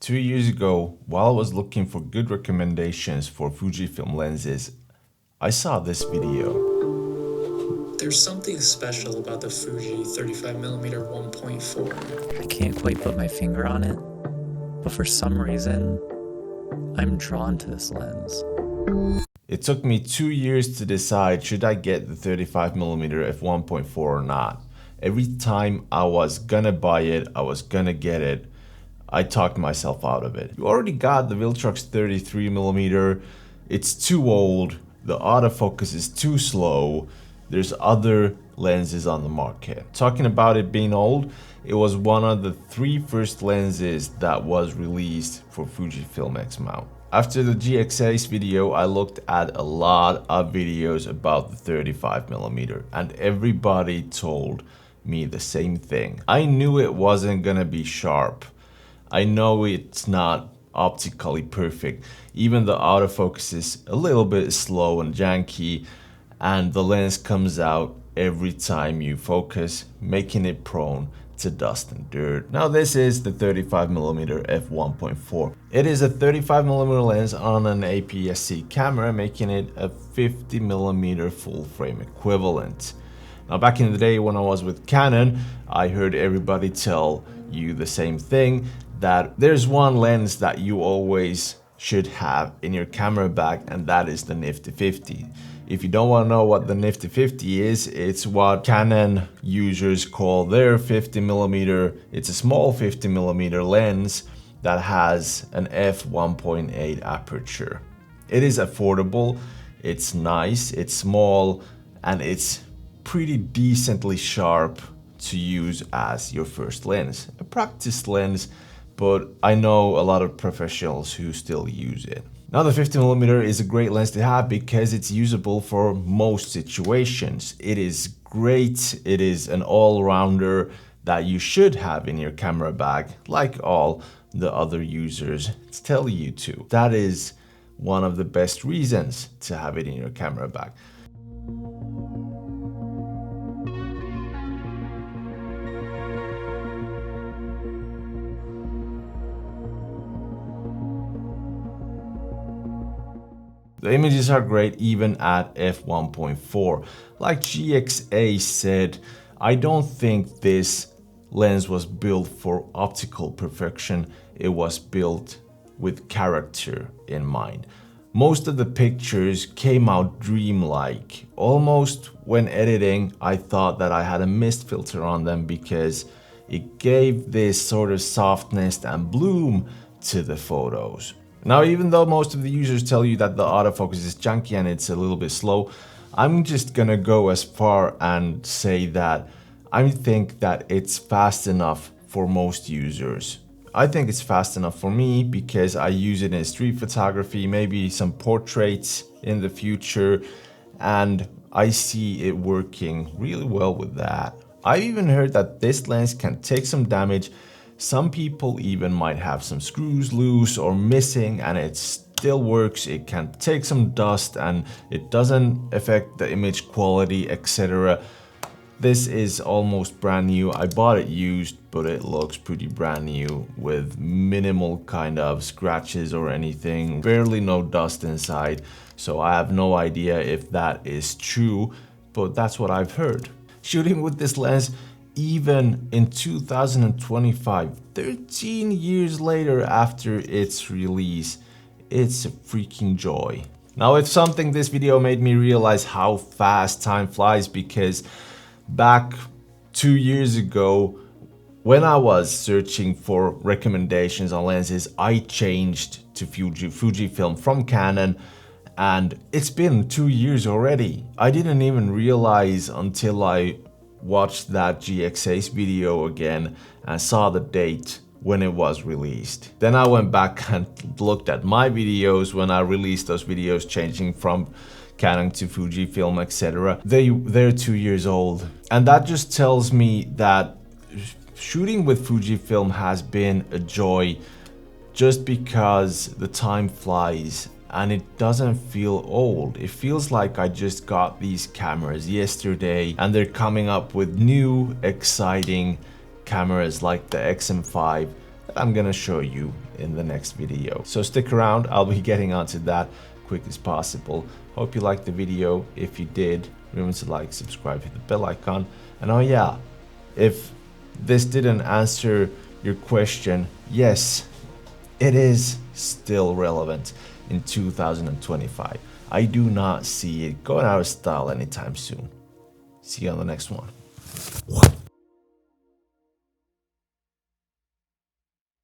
2 years ago, while I was looking for good recommendations for Fujifilm lenses, I saw this video. There's something special about the Fuji 35mm 1.4. I can't quite put my finger on it, but for some reason, I'm drawn to this lens. It took me 2 years to decide should I get the 35mm f1.4 or not. Every time I was gonna buy it, I was gonna get it, I talked myself out of it. You already got the Viltrox 33mm, it's too old, the autofocus is too slow, there's other lenses on the market. Talking about it being old, it was one of the 3 first lenses that was released for Fujifilm X mount. After the GX8 video, I looked at a lot of videos about the 35mm and everybody told me the same thing. I knew it wasn't gonna be sharp. I know it's not optically perfect. Even the autofocus is a little bit slow and janky, and the lens comes out every time you focus, making it prone to dust and dirt. Now this is the 35mm f1.4. It is a 35mm lens on an APS-C camera, making it a 50mm full frame equivalent. Now back in the day when I was with Canon, I heard everybody tell you the same thing, that there's one lens that you always should have in your camera bag, and that is the Nifty 50. If you don't want to know what the Nifty 50 is, it's what Canon users call their 50mm. It's a small 50mm lens that has an f1.8 aperture. It is affordable, it's nice, it's small, and it's pretty decently sharp to use as your first lens. A practice lens, but I know a lot of professionals who still use it. Now the 50mm is a great lens to have because it's usable for most situations. It is great, it is an all-rounder that you should have in your camera bag, like all the other users tell you to. That is one of the best reasons to have it in your camera bag. The images are great even at f1.4. Like GX8 said, I don't think this lens was built for optical perfection, it was built with character in mind. Most of the pictures came out dreamlike. Almost when editing, I thought that I had a mist filter on them because it gave this sort of softness and bloom to the photos. Now, even though most of the users tell you that the autofocus is junky and it's a little bit slow, I'm just gonna go as far and say that I think that it's fast enough for most users. I think it's fast enough for me because I use it in street photography, maybe some portraits in the future, and I see it working really well with that. I've even heard that this lens can take some damage. Some people even might have some screws loose or missing and it still works. It can take some dust and it doesn't affect the image quality, etc. This is almost brand new. I bought it used, but it looks pretty brand new with minimal kind of scratches or anything, barely no dust inside. So I have no idea if that is true, but that's what I've heard. Shooting with this lens, even in 2025, 13 years later after its release, it's a freaking joy. Now it's something this video made me realize how fast time flies, because back 2 years ago, when I was searching for recommendations on lenses, I changed to Fujifilm from Canon, and it's been 2 years already. I didn't even realize until I watched that GX8 video again and saw the date when it was released. Then I went back and looked at my videos when I released those videos changing from Canon to Fujifilm, etc. They're 2 years old. And that just tells me that shooting with Fujifilm has been a joy just because the time flies and it doesn't feel old. It feels like I just got these cameras yesterday and they're coming up with new exciting cameras like the XM5 that I'm gonna show you in the next video. So stick around, I'll be getting onto that quick as possible. Hope you liked the video. If you did, remember to like, subscribe, hit the bell icon. And oh yeah, if this didn't answer your question, yes, it is still relevant in 2025. I do not see it going out of style anytime soon. See you on the next one.